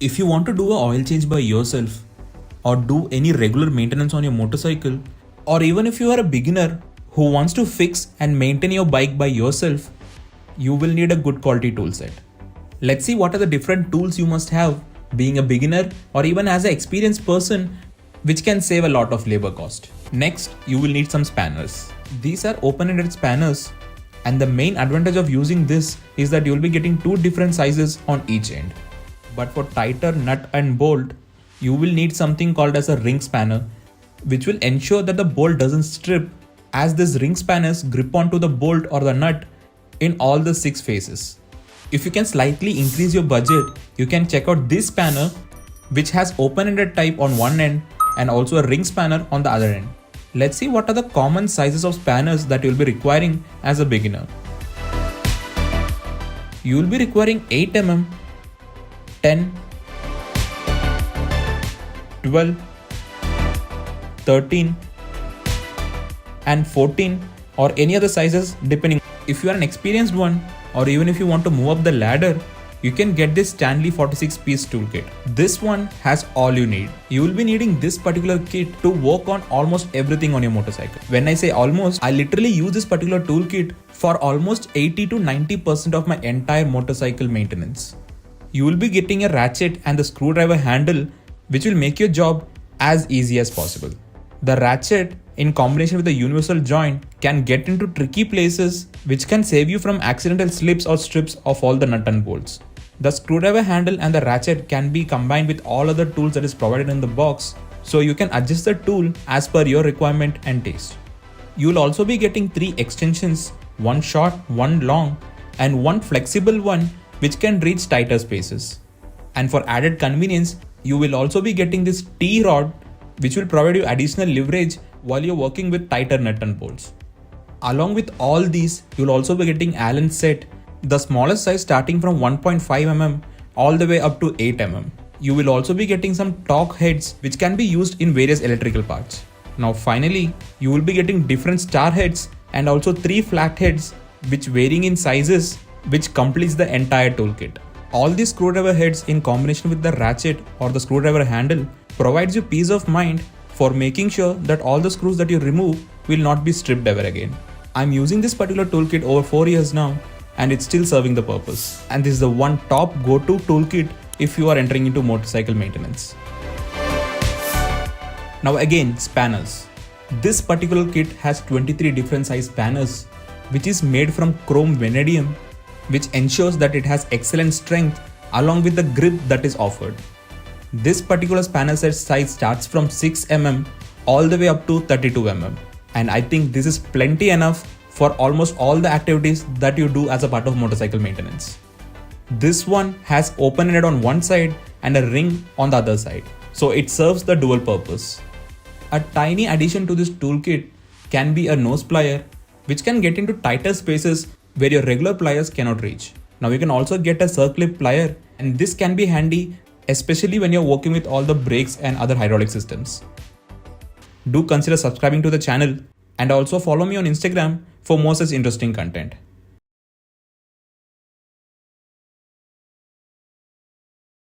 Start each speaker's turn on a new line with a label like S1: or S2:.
S1: If you want to do an oil change by yourself or do any regular maintenance on your motorcycle, or even if you are a beginner who wants to fix and maintain your bike by yourself, you will need a good quality tool set. Let's see what are the different tools you must have being a beginner or even as an experienced person, which can save a lot of labor cost. Next, you will need some spanners. These are open-ended spanners, and the main advantage of using this is that you will be getting two different sizes on each end. But for tighter nut and bolt, you will need something called as a ring spanner, which will ensure that the bolt doesn't strip, as these ring spanners grip onto the bolt or the nut in all the 6 faces. If you can slightly increase your budget, you can check out this spanner, which has open-ended type on one end and also a ring spanner on the other end. Let's see what are the common sizes of spanners that you will be requiring as a beginner. You will be requiring 8 mm, 10, 12, 13 and 14 or any other sizes depending. If you are an experienced one or even if you want to move up the ladder, you can get this Stanley 46-piece toolkit. This one has all you need. You will be needing this particular kit to work on almost everything on your motorcycle. When I say almost, I literally use this particular toolkit for almost 80 to 90% of my entire motorcycle maintenance. You will be getting a ratchet and the screwdriver handle, which will make your job as easy as possible. The ratchet, in combination with the universal joint, can get into tricky places, which can save you from accidental slips or strips of all the nut and bolts. The screwdriver handle and the ratchet can be combined with all other tools that is provided in the box, so you can adjust the tool as per your requirement and taste. You will also be getting 3 extensions, one short, one long, and one flexible one which can reach tighter spaces. And for added convenience, you will also be getting this T-rod, which will provide you additional leverage while you're working with tighter nut and bolts. Along with all these, you'll also be getting Allen set, the smallest size starting from 1.5 mm all the way up to 8 mm. You will also be getting some torque heads which can be used in various electrical parts. Now finally, you will be getting different star heads and also 3 flat heads which varying in sizes, which completes the entire toolkit. All these screwdriver heads in combination with the ratchet or the screwdriver handle provides you peace of mind for making sure that all the screws that you remove will not be stripped ever again. I'm using this particular toolkit over 4 years now, and it's still serving the purpose. And this is the one top go-to toolkit if you are entering into motorcycle maintenance. Now again, spanners. This particular kit has 23 different size spanners, which is made from chrome vanadium, which ensures that it has excellent strength along with the grip that is offered. This particular spanner set size starts from 6 mm all the way up to 32 mm. And I think this is plenty enough for almost all the activities that you do as a part of motorcycle maintenance. This one has open-ended on one side and a ring on the other side, so it serves the dual purpose. A tiny addition to this toolkit can be a nose plier, which can get into tighter spaces where your regular pliers cannot reach. Now you can also get a circlip plier, and this can be handy especially when you're working with all the brakes and other hydraulic systems. Do consider subscribing to the channel and also follow me on Instagram for more such interesting content.